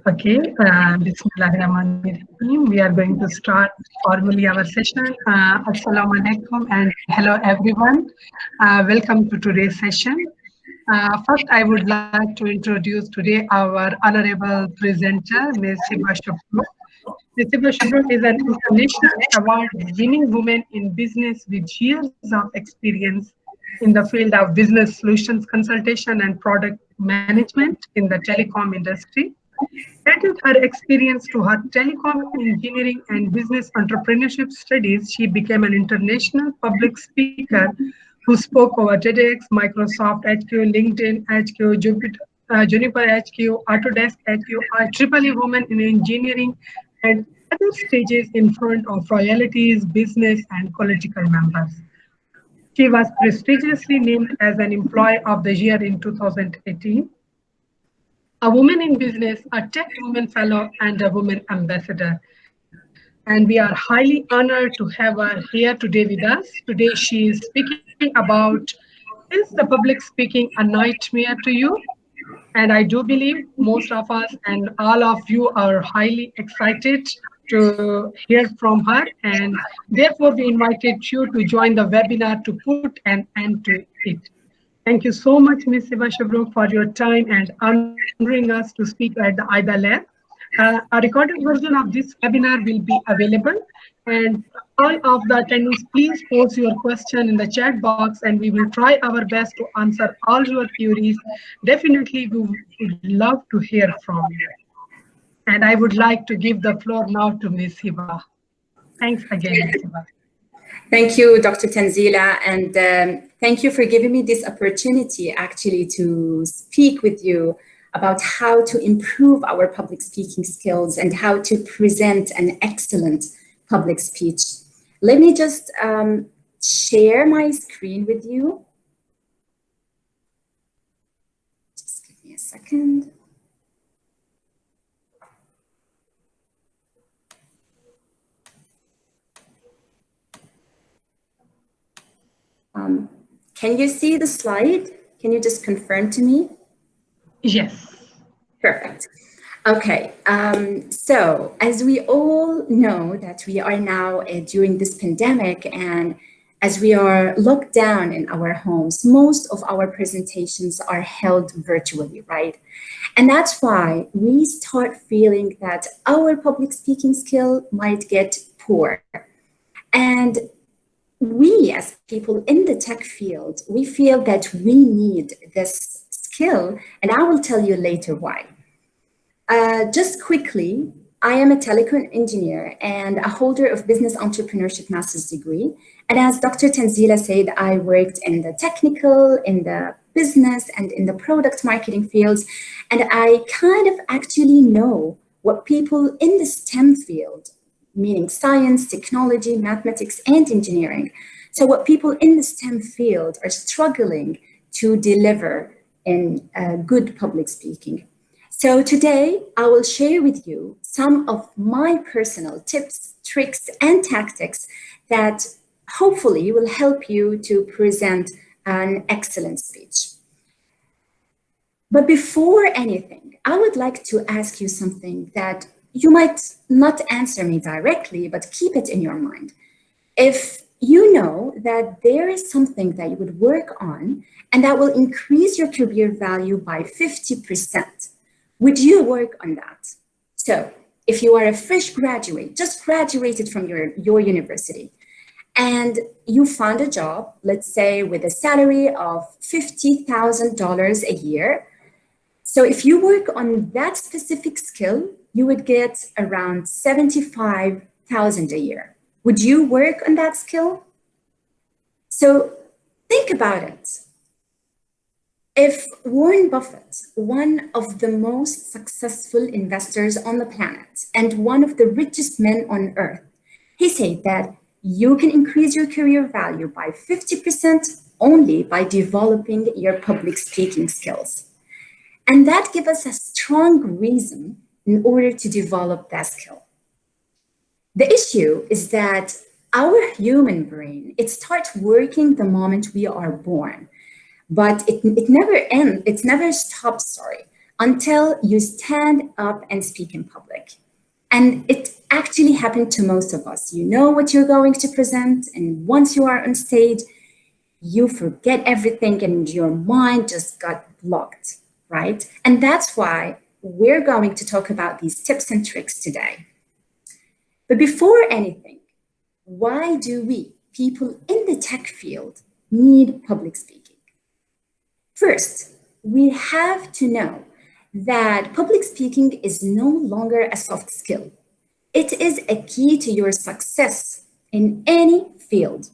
Okay, Bismillahirrahmanirrahim. We are going to start formally our session. Assalamu alaikum and hello everyone. Welcome to today's session. First, I would like to introduce today our honorable presenter, Ms. Hiba Shukru. Ms. Hiba Shukru is an international award-winning woman in business with years of experience in the field of business solutions consultation and product management in the telecom industry. Added her experience to her telecom engineering and business entrepreneurship studies, she became an international public speaker who spoke over TEDx, Microsoft HQ, LinkedIn HQ, Juniper HQ, Autodesk HQ, a triple woman in engineering, and other stages in front of royalties, business, and political members. She was prestigiously named as an Employee of the Year in 2018, a woman in business, a tech woman fellow, and a woman ambassador. And we are highly honored to have her here today with us. Today, she is speaking about, is the public speaking a nightmare to you? And I do believe most of us and all of you are highly excited to hear from her. And therefore, we invited you to join the webinar to put an end to it. Thank you so much, Ms. Siva Shabruk, for your time and honoring us to speak at the IDA Lab. A recorded version of this webinar will be available, and all of the attendees, please post your question in the chat box, and we will try our best to answer all your queries. Definitely, we would love to hear from you. And I would like to give the floor now to Ms. Hiba. Thanks again, Ms. Hiba. Thank you, Dr. Tanzila, and thank you for giving me this opportunity actually to speak with you about how to improve our public speaking skills and how to present an excellent public speech. Let me just share my screen with you. Just give me a second. Can you see the slide? Can you just confirm to me? Yes. Perfect. Okay, so as we all know that we are now during this pandemic, and as we are locked down in our homes, most of our presentations are held virtually, right? And that's why we start feeling that our public speaking skill might get poor. And we as people in the tech field, we feel that we need this skill, and I will tell you later why. Just quickly, I am a telecom engineer and a holder of business entrepreneurship master's degree. And as Dr. Tanzila said, I worked in the technical, in the business, and in the product marketing fields. And I kind of actually know what people in the STEM field, meaning science, technology, mathematics, and engineering. So what people in the STEM field are struggling to deliver in good public speaking. So today, I will share with you some of my personal tips, tricks, and tactics that hopefully will help you to present an excellent speech. But before anything, I would like to ask you something that you might not answer me directly, but keep it in your mind. If you know that there is something that you would work on and that will increase your career value by 50%, would you work on that? So if you are a fresh graduate, just graduated from your university, and you found a job, let's say with a salary of $50,000 a year. So if you work on that specific skill, you would get around $75,000 a year. Would you work on that skill? So think about it. If Warren Buffett, one of the most successful investors on the planet and one of the richest men on earth, he said that you can increase your career value by 50% only by developing your public speaking skills. And that gives us a strong reason in order to develop that skill. The issue is that our human brain, it starts working the moment we are born, but it never ends, it never stops, sorry, until you stand up and speak in public. And it actually happened to most of us. You know what you're going to present, and once you are on stage, you forget everything and your mind just got blocked, right? And that's why we're going to talk about these tips and tricks today. But before anything, why do we, people in the tech field, need public speaking? First, we have to know that public speaking is no longer a soft skill. It is a key to your success in any field.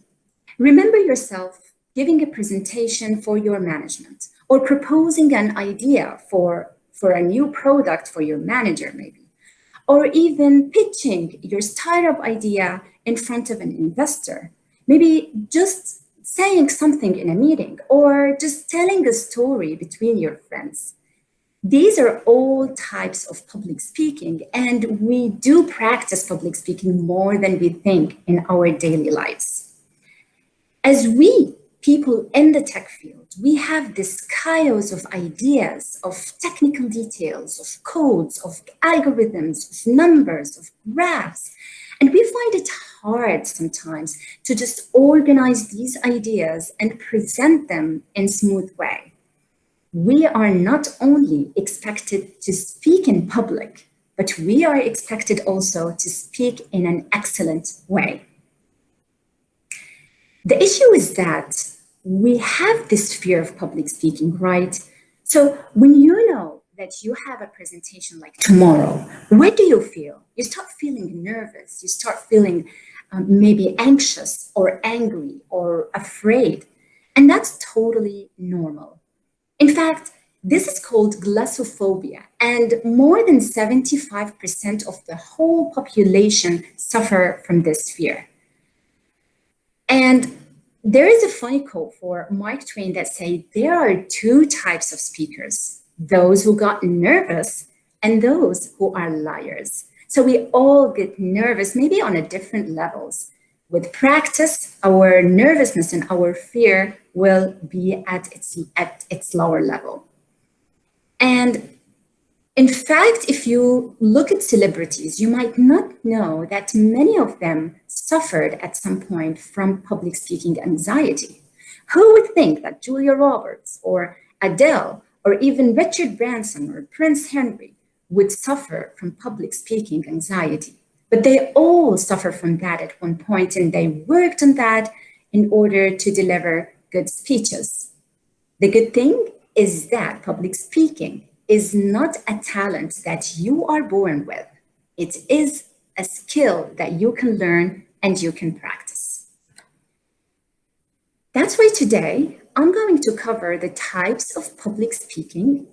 Remember yourself giving a presentation for your management or proposing an idea for a new product for your manager, maybe, or even pitching your startup idea in front of an investor. Maybe just saying something in a meeting or just telling a story between your friends. These are all types of public speaking, and we do practice public speaking more than we think in our daily lives. As we, people in the tech field, we have this chaos of ideas, of technical details, of codes, of algorithms, of numbers, of graphs, and we find it hard sometimes to just organize these ideas and present them in a smooth way. We are not only expected to speak in public, but we are expected also to speak in an excellent way. The issue is that we have this fear of public speaking, right? So when you know that you have a presentation like tomorrow, what do you feel? You start feeling nervous. You start feeling maybe anxious or angry or afraid. And that's totally normal. In fact, this is called glossophobia, and more than 75% of the whole population suffer from this fear. And there is a funny quote for Mark Twain that say there are two types of speakers, those who got nervous and those who are liars. So we all get nervous, maybe on a different levels. With practice, our nervousness and our fear will be at its lower level. And in fact, if you look at celebrities, you might not know that many of them suffered at some point from public speaking anxiety. Who would think that Julia Roberts or Adele or even Richard Branson or Prince Henry would suffer from public speaking anxiety? But they all suffer from that at one point, and they worked on that in order to deliver good speeches. The good thing is that public speaking is not a talent that you are born with. It is a skill that you can learn and you can practice. That's why today I'm going to cover the types of public speaking.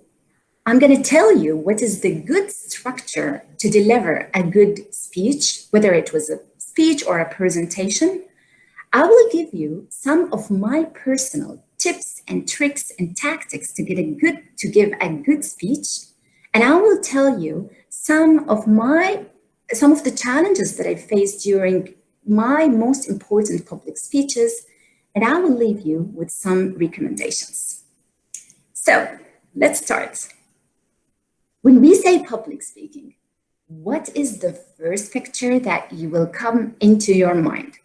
I'm going to tell you what is the good structure to deliver a good speech, whether it was a speech or a presentation. I will give you some of my personal tips and tricks and tactics to give a good speech, and I will tell you some of the challenges that I faced during my most important public speeches, and I will leave you with some recommendations. So let's start. When we say public speaking, what is the first picture that you will come into your mind?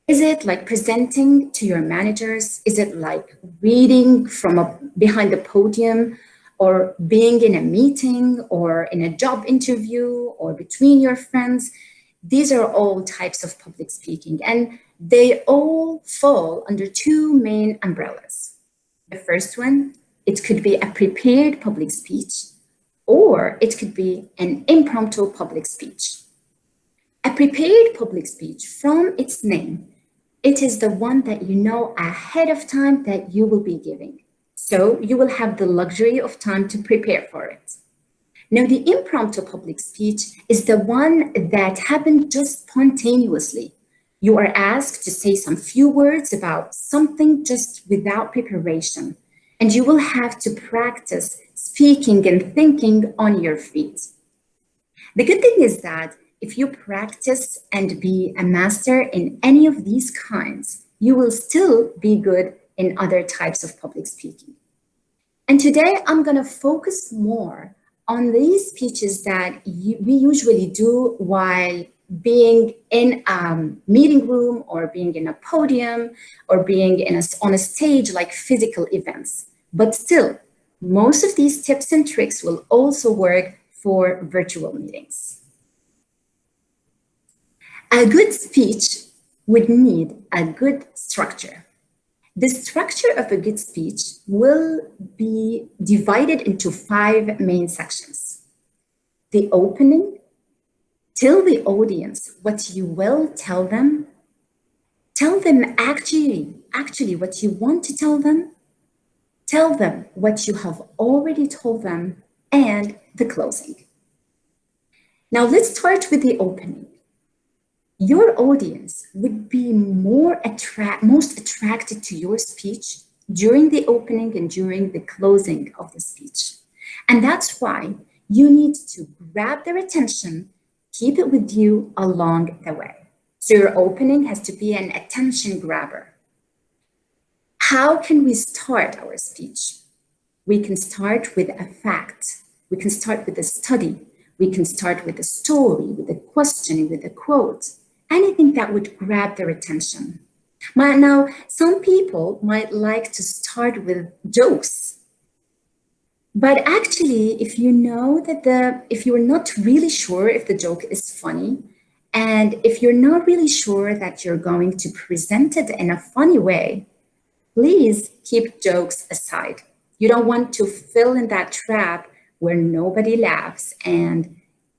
Is it like presenting to your managers? Is it like reading from behind the podium, or being in a meeting or in a job interview or between your friends? These are all types of public speaking, and they all fall under two main umbrellas. The first one, it could be a prepared public speech, or it could be an impromptu public speech. A prepared public speech, from its name, it is the one that you know ahead of time that you will be giving. So you will have the luxury of time to prepare for it. Now, the impromptu public speech is the one that happened just spontaneously. You are asked to say some few words about something just without preparation, and you will have to practice speaking and thinking on your feet. The good thing is that if you practice and be a master in any of these kinds, you will still be good in other types of public speaking. And today I'm going to focus more on these speeches that we usually do while being in a meeting room or being in a podium or being on a stage like physical events. But still, most of these tips and tricks will also work for virtual meetings. A good speech would need a good structure. The structure of a good speech will be divided into 5 main sections. The opening, tell the audience what you will tell them. Tell them actually what you want to tell them. Tell them what you have already told them, and the closing. Now let's start with the opening. Your audience would be most attracted to your speech during the opening and during the closing of the speech. And that's why you need to grab their attention, keep it with you along the way. So your opening has to be an attention grabber. How can we start our speech? We can start with a fact. We can start with a study. We can start with a story, with a question, with a quote. Anything that would grab their attention. Now, some people might like to start with jokes. But actually, if you know that if you're not really sure if the joke is funny, and if you're not really sure that you're going to present it in a funny way, please keep jokes aside. You don't want to fill in that trap where nobody laughs and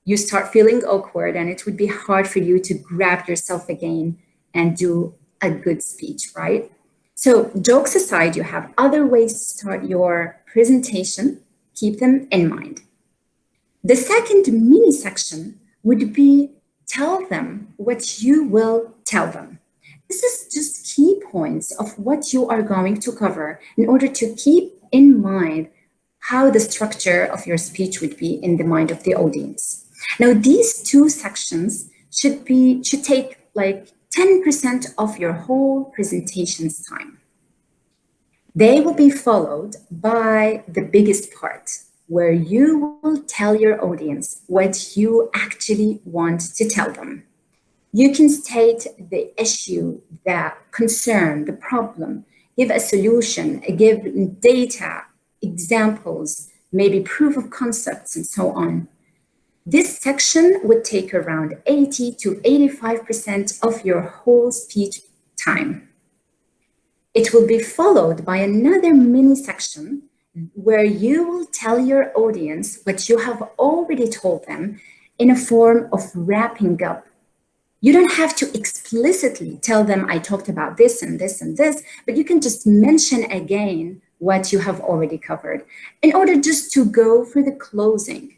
you start feeling awkward, and it would be hard for you to grab yourself again and do a good speech, right? So jokes aside, you have other ways to start your presentation. Keep them in mind. The second mini section would be tell them what you will tell them. This is just key points of what you are going to cover in order to keep in mind how the structure of your speech would be in the mind of the audience. Now, these 2 sections should take like 10% of your whole presentation's time. They will be followed by the biggest part, where you will tell your audience what you actually want to tell them. You can state the issue, the concern, the problem, give a solution, give data, examples, maybe proof of concepts, and so on. This section would take around 80 to 85% of your whole speech time. It will be followed by another mini section where you will tell your audience what you have already told them in a form of wrapping up. You don't have to explicitly tell them, I talked about this and this and this, but you can just mention again what you have already covered in order just to go for the closing.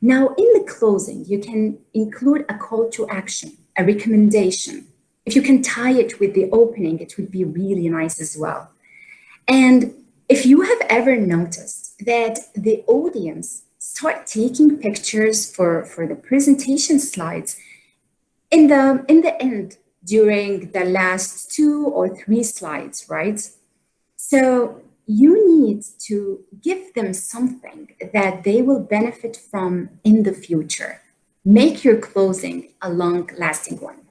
Now, in the closing, you can include a call to action, a recommendation. If you can tie it with the opening, it would be really nice as well. And if you have ever noticed that the audience start taking pictures for the presentation slides in the end during the last 2 or 3 slides, right? So you need to give them something that they will benefit from in the future. Make your closing a long-lasting one.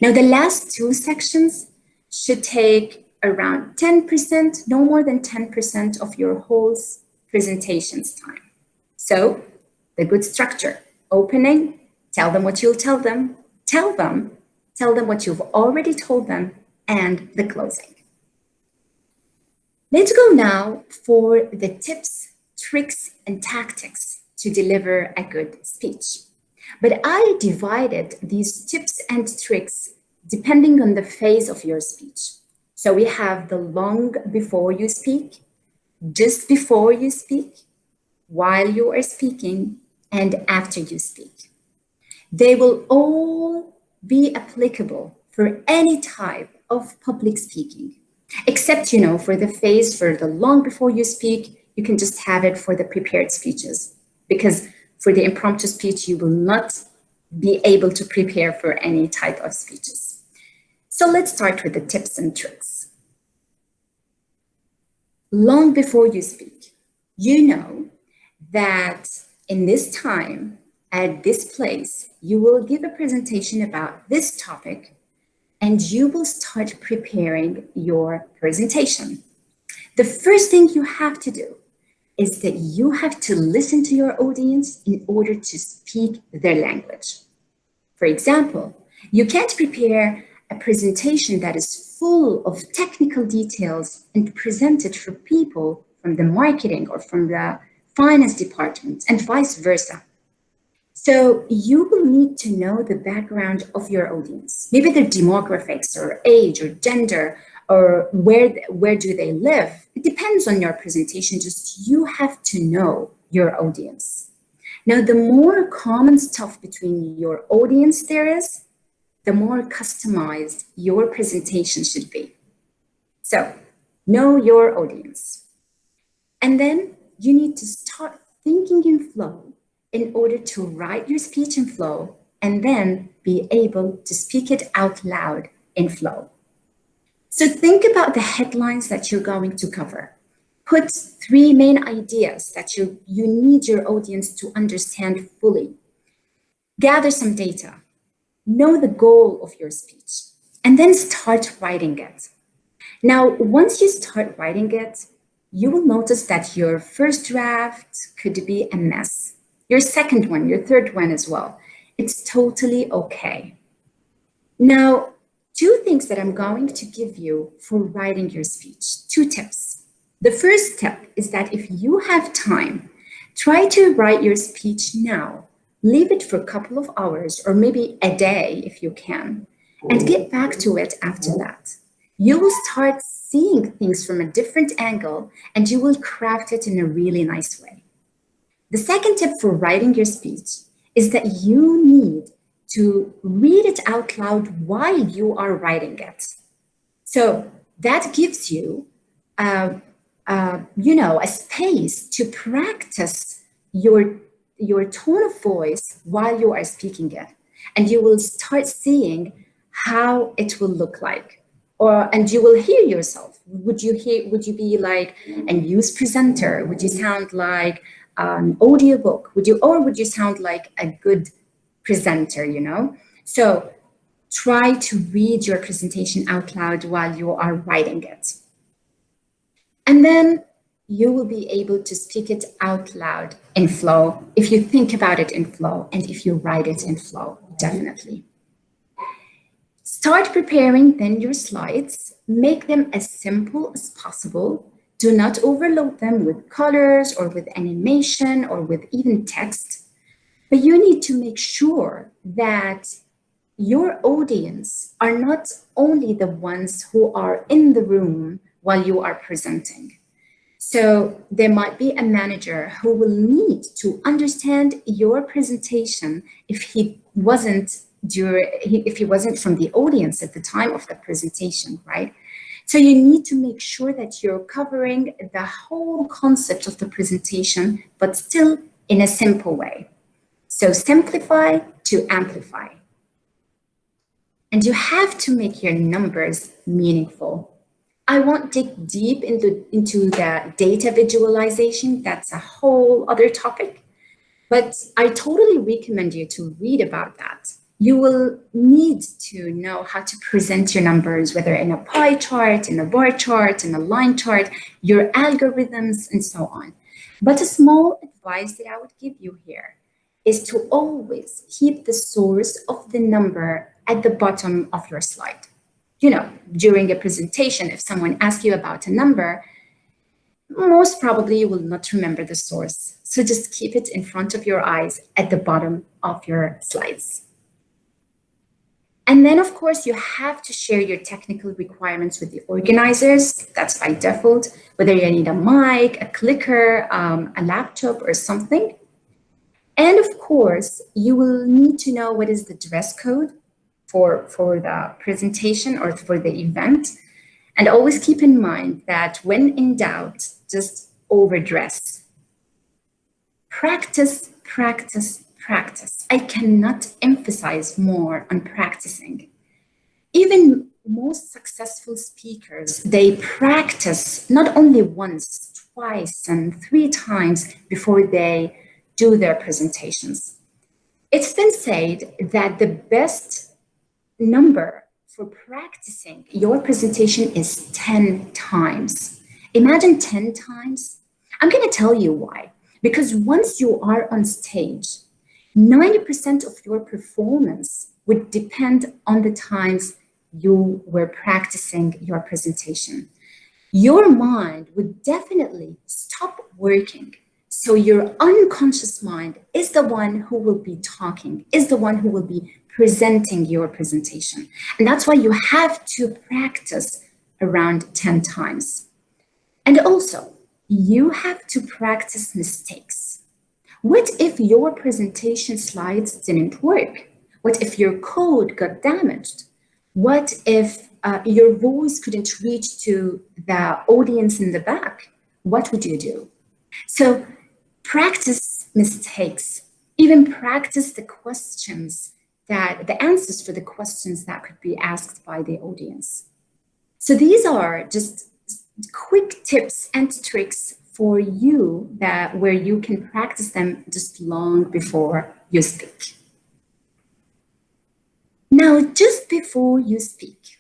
Now, the last 2 sections should take around 10%, no more than 10% of your whole presentation's time. So, the good structure: opening, tell them what you'll tell them, tell them what you've already told them, and the closing. Let's go now for the tips, tricks, and tactics to deliver a good speech. But I divided these tips and tricks depending on the phase of your speech. So we have the long before you speak, just before you speak, while you are speaking, and after you speak. They will all be applicable for any type of public speaking. Except, for the phase for the long before you speak, you can just have it for the prepared speeches, because for the impromptu speech, you will not be able to prepare for any type of speeches. So let's start with the tips and tricks. long before you speak, you know that in this time, at this place, you will give a presentation about this topic and you will start preparing your presentation. The first thing you have to do is that you have to listen to your audience in order to speak their language. For example, you can't prepare a presentation that is full of technical details and present it for people from the marketing or from the finance department and vice versa. So you will need to know the background of your audience, maybe their demographics or age or gender or where do they live. It depends on your presentation, just you have to know your audience. Now, the more common stuff between your audience there is, the more customized your presentation should be. So know your audience. And then you need to start thinking in flow in order to write your speech in flow and then be able to speak it out loud in flow. So think about the headlines that you're going to cover. Put 3 main ideas that you need your audience to understand fully. Gather some data. Know the goal of your speech, and then start writing it. Now, once you start writing it, you will notice that your first draft could be a mess. Your second one, your third one as well. It's totally okay. Now, 2 things that I'm going to give you for writing your speech, 2 tips. The first step is that if you have time, try to write your speech now. Leave it for a couple of hours or maybe a day if you can, and get back to it after that. You will start seeing things from a different angle and you will craft it in a really nice way. The second tip for writing your speech is that you need to read it out loud while you are writing it. So that gives you a space to practice your tone of voice while you are speaking it. And you will start seeing how it will look like. And you will hear yourself. Would you be like a news presenter? Would you sound like an audiobook? Would you sound like a good presenter, So try to read your presentation out loud while you are writing it. And then you will be able to speak it out loud in flow if you think about it in flow and if you write it in flow, definitely. Start preparing then your slides. Make them as simple as possible. Do not overload them with colors or with animation or with even text. But you need to make sure that your audience are not only the ones who are in the room while you are presenting. So there might be a manager who will need to understand your presentation if he wasn't from the audience at the time of the presentation, right? So you need to make sure that you're covering the whole concept of the presentation, but still in a simple way. So simplify to amplify. And you have to make your numbers meaningful. I won't dig deep into the data visualization. That's a whole other topic, but I totally recommend you to read about that. You will need to know how to present your numbers, whether in a pie chart, in a bar chart, in a line chart, your algorithms, and so on. But a small advice that I would give you here is to always keep the source of the number at the bottom of your slide. During a presentation, if someone asks you about a number, most probably you will not remember the source. So just keep it in front of your eyes at the bottom of your slides. And then, of course, you have to share your technical requirements with the organizers. That's by default, whether you need a mic, a clicker, a laptop, or something. And of course, you will need to know what is the dress code for the presentation or for the event. And always keep in mind that when in doubt, just overdress. Practice, practice, practice. I cannot emphasize more on practicing. Even most successful speakers, they practice not only once, twice, and 3 times before they do their presentations. It's been said that the best number for practicing your presentation is 10 times. Imagine 10 times. I'm going to tell you why. Because once you are on stage, 90% of your performance would depend on the times you were practicing your presentation. Your mind would definitely stop working. So your unconscious mind is the one who will be talking, is the one who will be presenting your presentation. And that's why you have to practice around 10 times. And also, you have to practice mistakes. What if your presentation slides didn't work? What if your code got damaged? What if your voice couldn't reach to the audience in the back? What would you do? So practice mistakes, even practice the answers for the questions that could be asked by the audience. So these are just quick tips and tricks for you where you can practice them just long before you speak. Now, just before you speak,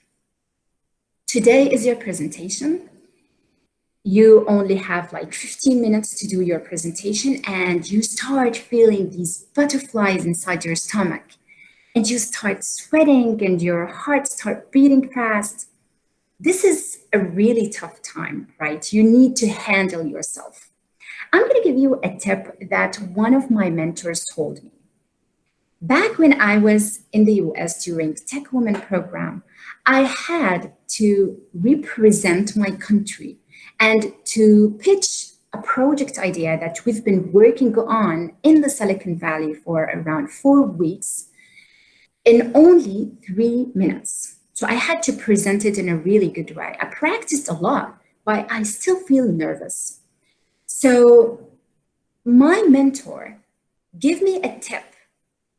today is your presentation. You only have like 15 minutes to do your presentation, and you start feeling these butterflies inside your stomach, and you start sweating and your heart starts beating fast. This is a really tough time, right? You need to handle yourself. I'm going to give you a tip that one of my mentors told me. Back when I was in the US during Tech Women program, I had to represent my country and to pitch a project idea that we've been working on in the Silicon Valley for around 4 weeks in only 3 minutes. So I had to present it in a really good way. I practiced a lot, but I still feel nervous. So my mentor gave me a tip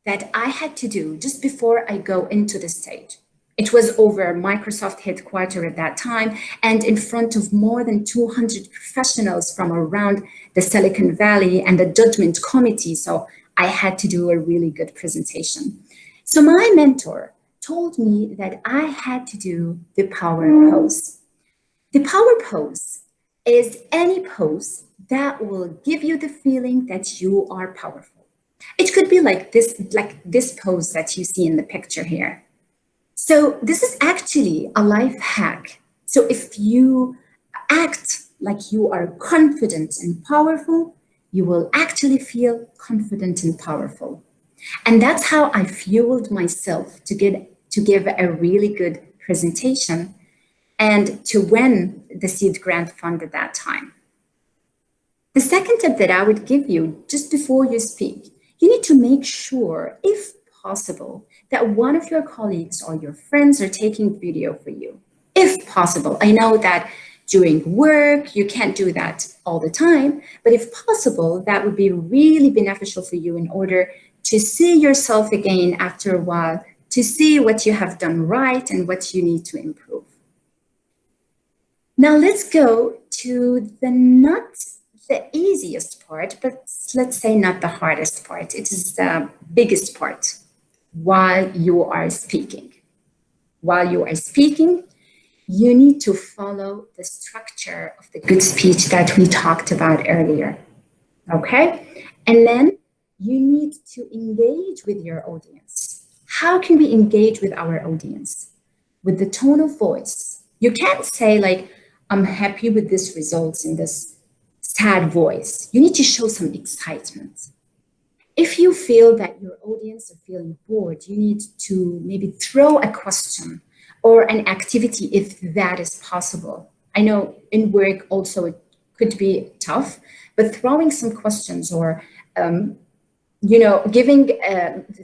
that I had to do just before I go into the stage. It was over Microsoft headquarters at that time and in front of more than 200 professionals from around the Silicon Valley and the judgment committee. So I had to do a really good presentation. So my mentor told me that I had to do the power pose. The power pose is any pose that will give you the feeling that you are powerful. It could be like this pose that you see in the picture here. So this is actually a life hack. So if you act like you are confident and powerful, you will actually feel confident and powerful. And that's how I fueled myself to give a really good presentation and to win the seed grant fund at that time. The second tip that I would give you just before you speak, you need to make sure, if possible, that one of your colleagues or your friends are taking video for you. If possible. I know that during work, you can't do that all the time, but if possible, that would be really beneficial for you in order to see yourself again after a while, to see what you have done right and what you need to improve. Now let's go to not the easiest part, but let's say not the hardest part. It is the biggest part while you are speaking. While you are speaking, you need to follow the structure of the good speech that we talked about earlier, okay? And then you need to engage with your audience. How can we engage with our audience? With the tone of voice. You can't say like, I'm happy with this results in this sad voice. You need to show some excitement. If you feel that your audience are feeling bored, you need to maybe throw a question or an activity if that is possible. I know in work also it could be tough, but throwing some questions or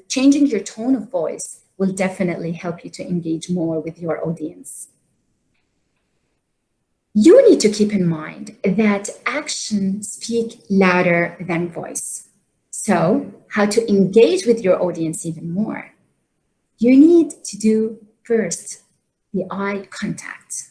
changing your tone of voice will definitely help you to engage more with your audience. You need to keep in mind that actions speak louder than voice. So, how to engage with your audience even more? You need to do first the eye contact.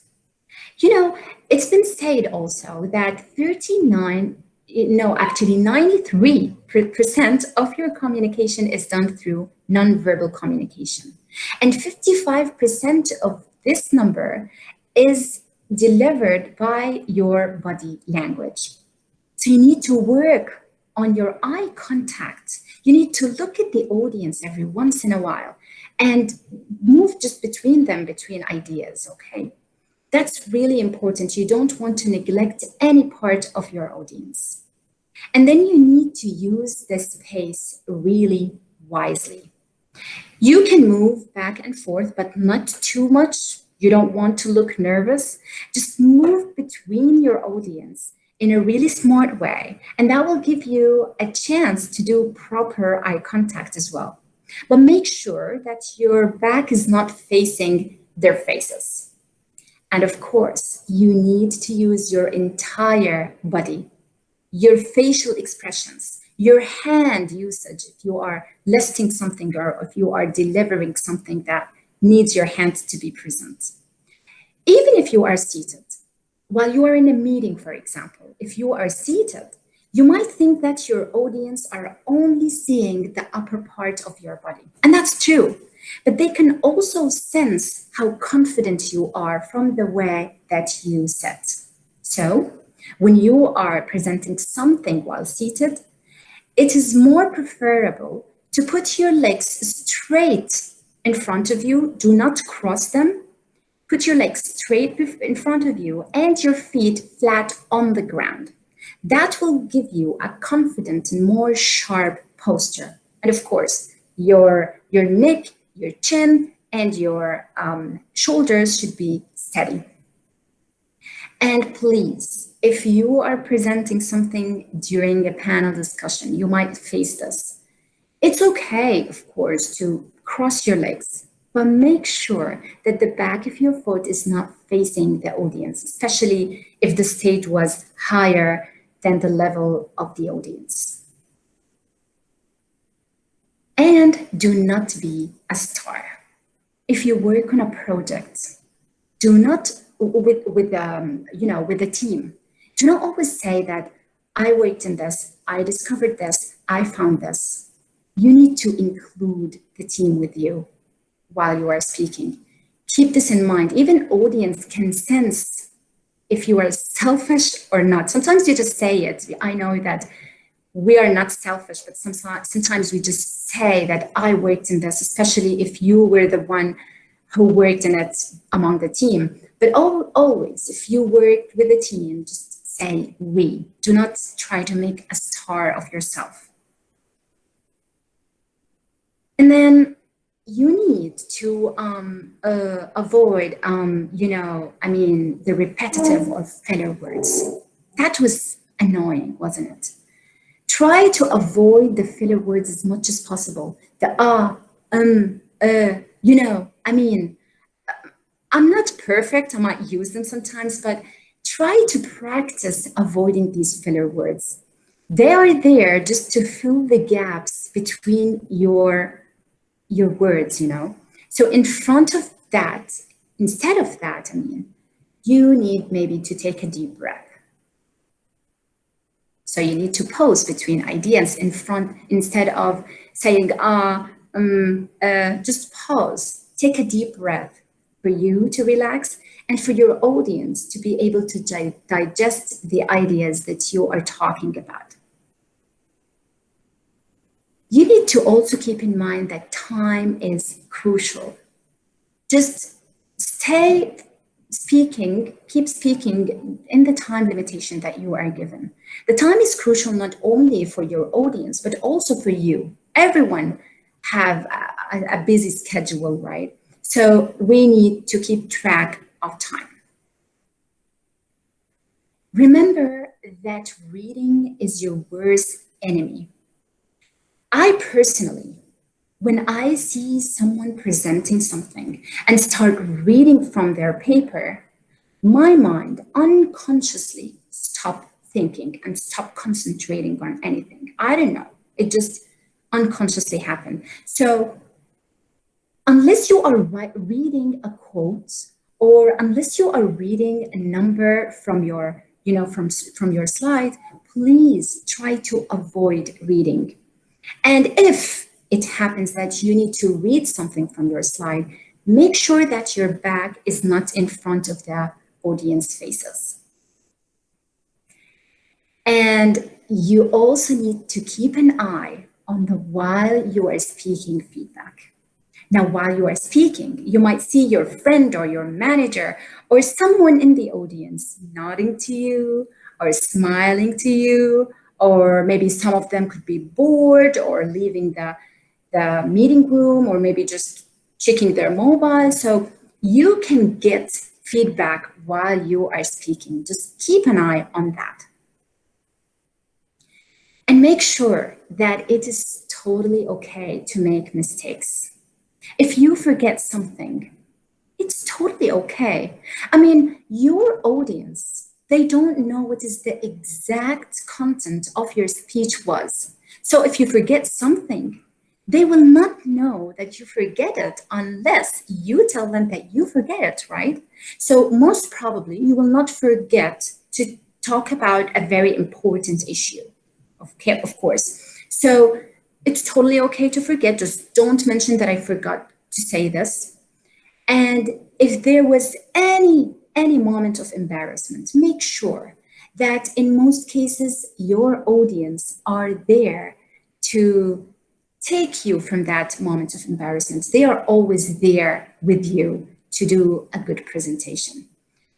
You know, it's been said also that 93% of your communication is done through nonverbal communication. And 55% of this number is delivered by your body language. So you need to work on your eye contact. You need to look at the audience every once in a while and move just between them, between ideas, okay? That's really important. You don't want to neglect any part of your audience. And then you need to use this space really wisely. You can move back and forth, but not too much. You don't want to look nervous. Just move between your audience in a really smart way. And that will give you a chance to do proper eye contact as well. But make sure that your back is not facing their faces. And of course, you need to use your entire body, your facial expressions, your hand usage if you are listing something or if you are delivering something that needs your hand to be present. Even if you are seated, while you are in a meeting, for example, if you are seated, you might think that your audience are only seeing the upper part of your body. And that's true. But they can also sense how confident you are from the way that you sit. So when you are presenting something while seated, it is more preferable to put your legs straight in front of you. Do not cross them. Put your legs straight in front of you and your feet flat on the ground. That will give you a confident and more sharp posture. And of course, your neck, your chin, and your shoulders should be steady. And please, if you are presenting something during a panel discussion, you might face this. It's okay, of course, to cross your legs, but make sure that the back of your foot is not facing the audience, especially if the stage was higher than the level of the audience. And do not be a star. If you work on a project, do not with a team. Do not always say that I worked in this, I discovered this, I found this. You need to include the team with you while you are speaking. Keep this in mind. Even audience can sense if you are selfish or not. Sometimes you just say it. I know that we are not selfish, but sometimes we just say that I worked in this, especially if you were the one who worked in it among the team. But always, if you worked with a team, just say we. Do not try to make a star of yourself. And then you need to avoid, the repetitive or filler words. That was annoying, wasn't it? Try to avoid the filler words as much as possible. The I'm not perfect, I might use them sometimes, but try to practice avoiding these filler words. They are there just to fill the gaps between your words, So in front of that, instead of that, you need maybe to take a deep breath. So you need to pause between ideas in front, instead of saying, just pause, take a deep breath for you to relax and for your audience to be able to digest the ideas that you are talking about. You need to also keep in mind that time is crucial. Just keep speaking in the time limitation that you are given. The time is crucial not only for your audience, but also for you. Everyone have a busy schedule, right? So we need to keep track of time. Remember that reading is your worst enemy. I personally, when I see someone presenting something and start reading from their paper, my mind unconsciously stops thinking and stop concentrating on anything. I don't know. It just unconsciously happened. So unless you are reading a quote, or unless you are reading a number from your, from your slide, please try to avoid reading. And if it happens that you need to read something from your slide, make sure that your back is not in front of the audience faces. And you also need to keep an eye on the while you are speaking feedback. Now, while you are speaking, you might see your friend or your manager or someone in the audience nodding to you or smiling to you, or maybe some of them could be bored or leaving the meeting room, or maybe just checking their mobile. So you can get feedback while you are speaking. Just keep an eye on that. And make sure that it is totally okay to make mistakes. If you forget something, it's totally okay. I mean, your audience, they don't know what is the exact content of your speech was. So if you forget something, they will not know that you forget it unless you tell them that you forget it, right? So most probably you will not forget to talk about a very important issue, of course. So it's totally okay to forget. Just don't mention that I forgot to say this. And if there was any moment of embarrassment, make sure that in most cases your audience are there to take you from that moment of embarrassment. They are always there with you to do a good presentation.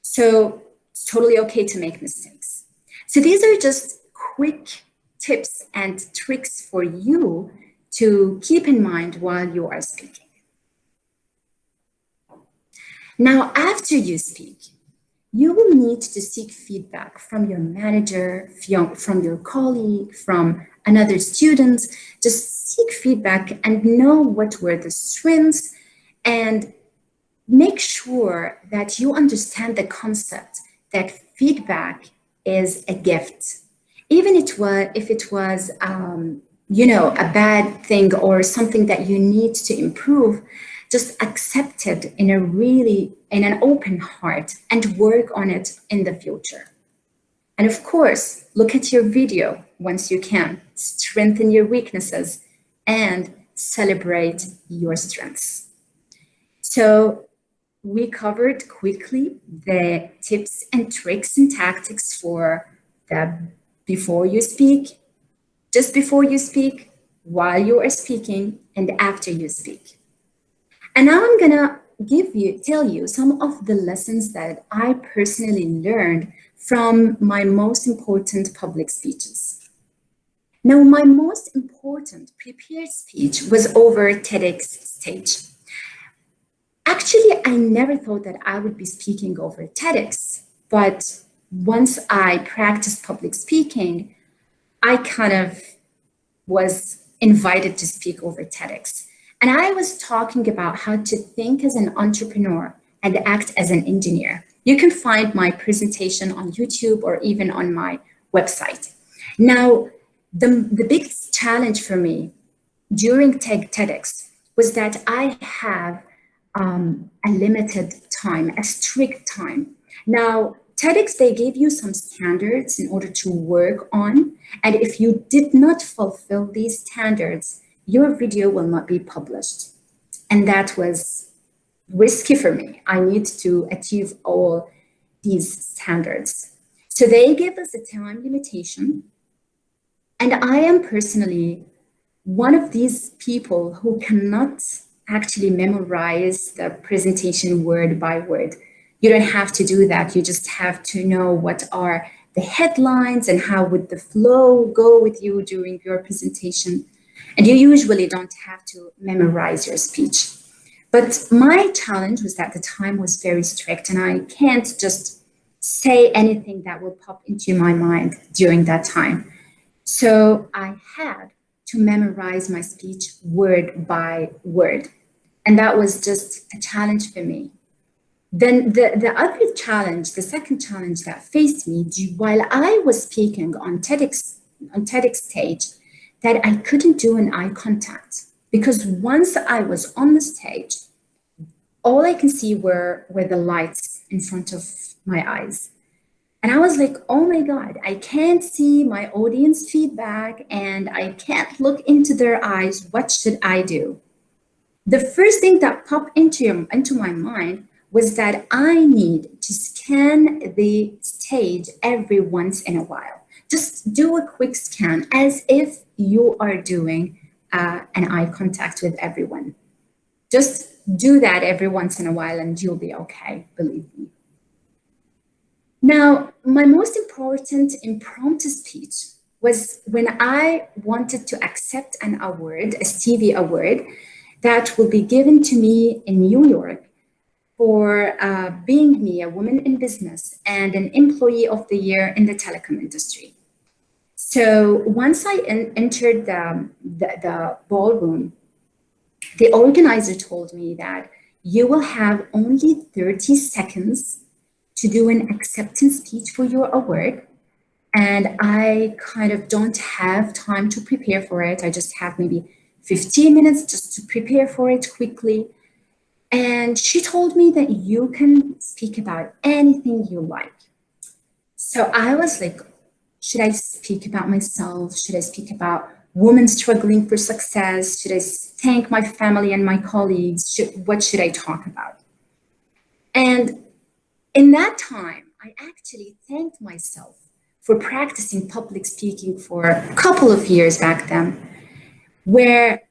So it's totally okay to make mistakes. So these are just quick tips and tricks for you to keep in mind while you are speaking. Now, after you speak, you will need to seek feedback from your manager, from your colleague, from another student. Just seek feedback and know what were the strengths, and make sure that you understand the concept that feedback is a gift. Even if it was a bad thing or something that you need to improve, just accept it in an open heart and work on it in the future. And of course, look at your video once you can, strengthen your weaknesses and celebrate your strengths. So we covered quickly the tips and tricks and tactics for the before you speak, just before you speak, while you are speaking, and after you speak. And now I'm gonna tell you some of the lessons that I personally learned from my most important public speeches. Now, my most important prepared speech was over TEDx stage. Actually, I never thought that I would be speaking over TEDx, but once I practiced public speaking, I kind of was invited to speak over TEDx. And I was talking about how to think as an entrepreneur and act as an engineer. You can find my presentation on YouTube or even on my website. Now, the biggest challenge for me during TEDx was that I have a limited time, a strict time. Now, TEDx, they gave you some standards in order to work on. And if you did not fulfill these standards, your video will not be published. And that was risky for me. I need to achieve all these standards. So they gave us a time limitation. And I am personally one of these people who cannot actually memorize the presentation word by word. You don't have to do that. You just have to know what are the headlines and how would the flow go with you during your presentation. And you usually don't have to memorize your speech. But my challenge was that the time was very strict and I can't just say anything that will pop into my mind during that time. So I had to memorize my speech word by word. And that was just a challenge for me. Then the other challenge, the second challenge that faced me while I was speaking on TEDx stage, that I couldn't do an eye contact. because once I was on the stage, all I can see were the lights in front of my eyes. And I was like, oh my God, I can't see my audience feedback and I can't look into their eyes. What should I do? The first thing that popped into my mind was that I need to scan the stage every once in a while. Just do a quick scan as if you are doing an eye contact with everyone. Just do that every once in a while and you'll be okay, believe me. Now, my most important impromptu speech was when I wanted to accept an award, a Stevie Award, that will be given to me in New York for being me, a woman in business and an employee of the year in the telecom industry. So once I entered the ballroom, the organizer told me that you will have only 30 seconds to do an acceptance speech for your award. And I kind of don't have time to prepare for it. I just have maybe 15 minutes just to prepare for it quickly. And she told me that you can speak about anything you like. So I was like, should I speak about myself? Should I speak about women struggling for success? Should I thank my family and my colleagues? What should I talk about? And in that time, I actually thanked myself for practicing public speaking for a couple of years back then, where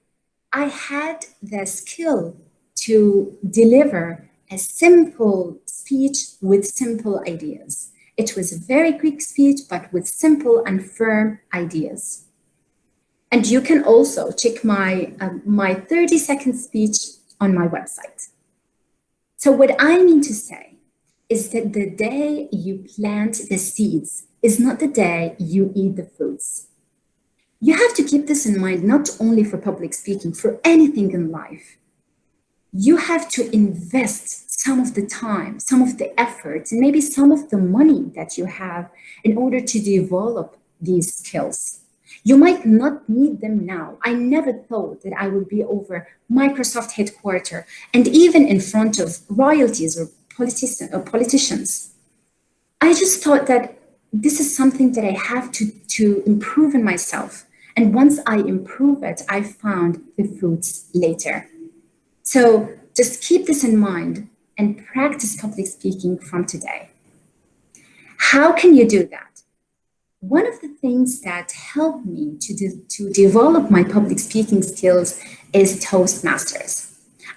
I had the skill to deliver a simple speech with simple ideas. It was a very quick speech, but with simple and firm ideas. And you can also check my 30-second speech on my website. So what I mean to say is that the day you plant the seeds is not the day you eat the fruits. You have to keep this in mind, not only for public speaking, for anything in life. You have to invest some of the time, some of the effort, and maybe some of the money that you have in order to develop these skills. You might not need them now. I never thought that I would be over Microsoft headquarters and even in front of royalties or politicians. I just thought that this is something that I have to improve in myself. And once I improve it, I found the fruits later. So just keep this in mind and practice public speaking from today. How can you do that? One of the things that helped me to develop my public speaking skills is Toastmasters.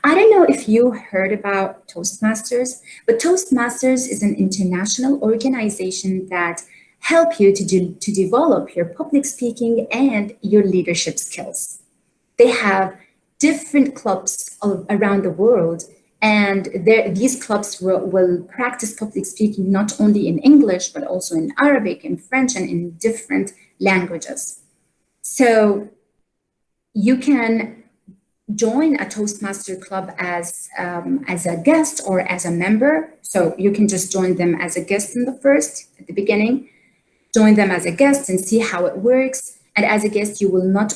I don't know if you heard about Toastmasters, but Toastmasters is an international organization that help you to develop your public speaking and your leadership skills. They have different clubs around the world, and these clubs will practice public speaking not only in English, but also in Arabic and French and in different languages. So you can join a Toastmaster club as a guest or as a member. So you can just join them as a guest at the beginning, join them as a guest and see how it works. And as a guest, you will not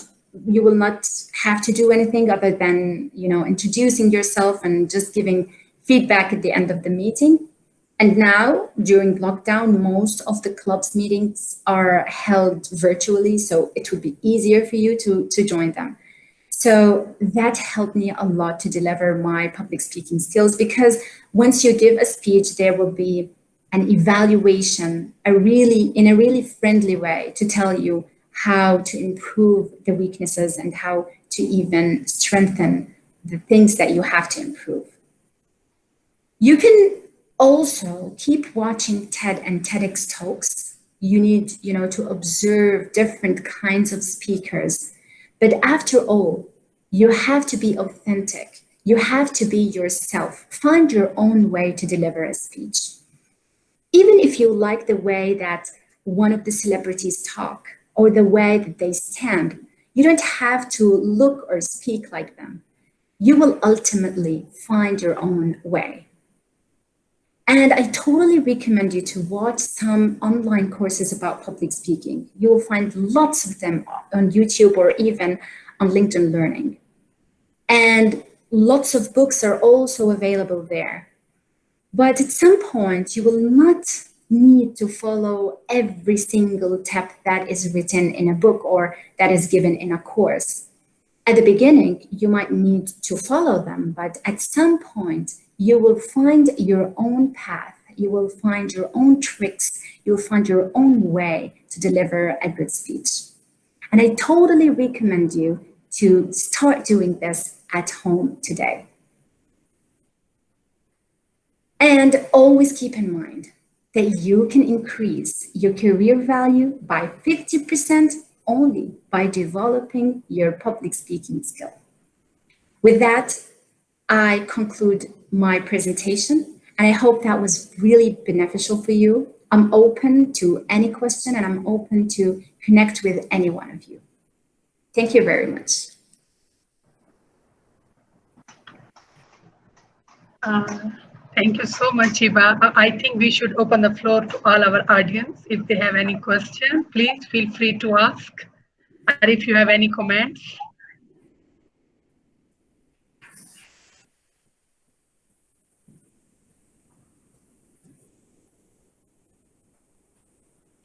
have to do anything other than, introducing yourself and just giving feedback at the end of the meeting. And now, during lockdown, most of the club's meetings are held virtually, so it would be easier for you to join them. So that helped me a lot to deliver my public speaking skills, because once you give a speech, there will be an evaluation, in a really friendly way, to tell you how to improve the weaknesses and how to even strengthen the things that you have to improve. You can also keep watching TED and TEDx talks. You need, to observe different kinds of speakers. But after all, you have to be authentic. You have to be yourself. Find your own way to deliver a speech. Even if you like the way that one of the celebrities talk or the way that they stand, you don't have to look or speak like them. You will ultimately find your own way. And I totally recommend you to watch some online courses about public speaking. You will find lots of them on YouTube or even on LinkedIn Learning. And lots of books are also available there. But at some point, you will not need to follow every single step that is written in a book or that is given in a course. At the beginning, you might need to follow them, but at some point, you will find your own path. You will find your own tricks. You'll find your own way to deliver a good speech. And I totally recommend you to start doing this at home today. And always keep in mind that you can increase your career value by 50% only by developing your public speaking skill. With that, I conclude my presentation, and I hope that was really beneficial for you. I'm open to any question, and I'm open to connect with any one of you. Thank you very much. Thank you so much, Hiba. I think we should open the floor to all our audience. If they have any question, please feel free to ask. Or if you have any comments.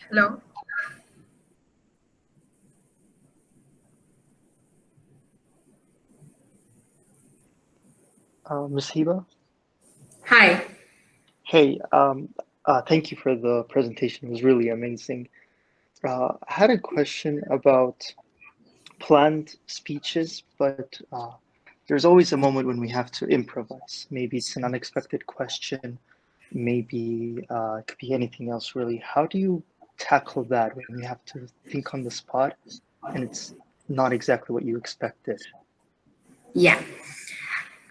Hello. Ms. Hiba? Hi. Hey, thank you for the presentation. It was really amazing. I had a question about planned speeches, but there's always a moment when we have to improvise. Maybe it's an unexpected question. Maybe it could be anything else, really. How do you tackle that when you have to think on the spot and it's not exactly what you expected? Yeah.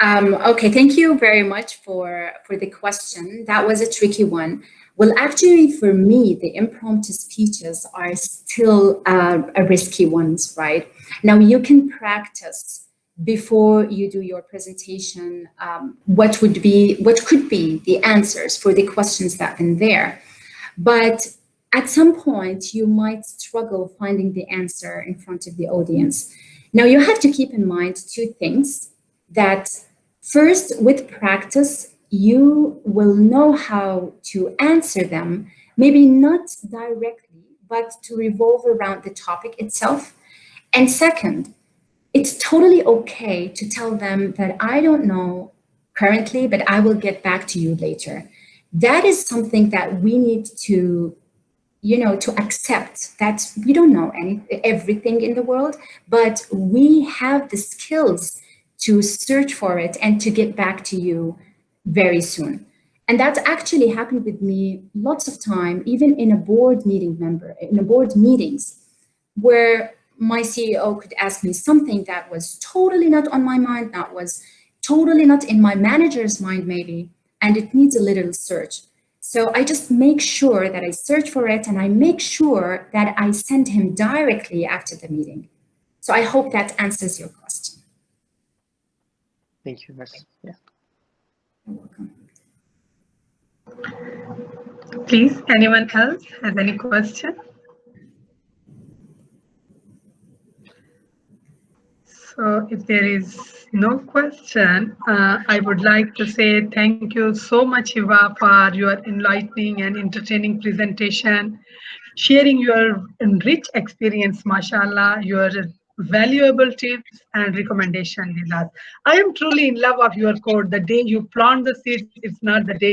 Okay, thank you very much for the question. That was a tricky one. Well, actually, for me, the impromptu speeches are still a risky ones, right? Now, you can practice before you do your presentation what could be the answers for the questions that have been there. But at some point, you might struggle finding the answer in front of the audience. Now, you have to keep in mind two things. That first, with practice, you will know how to answer them, maybe not directly, but to revolve around the topic itself. And second, it's totally okay to tell them that I don't know currently, but I will get back to you later. That is something that we need to to accept that we don't know everything in the world, but we have the skills to search for it and to get back to you very soon. And that's actually happened with me lots of time, even in a board meetings, where my CEO could ask me something that was totally not on my mind, that was totally not in my manager's mind maybe, and it needs a little search. So I just make sure that I search for it, and I make sure that I send him directly after the meeting. So I hope that answers your question. Thank you, Miss. Yeah. You're welcome. Please, anyone else has any question? So if there is no question, I would like to say thank you so much, Hiba, for your enlightening and entertaining presentation, sharing your rich experience, mashallah, your valuable tips and recommendation with us. I am truly in love of your quote, the day you plant the seeds, it's not the day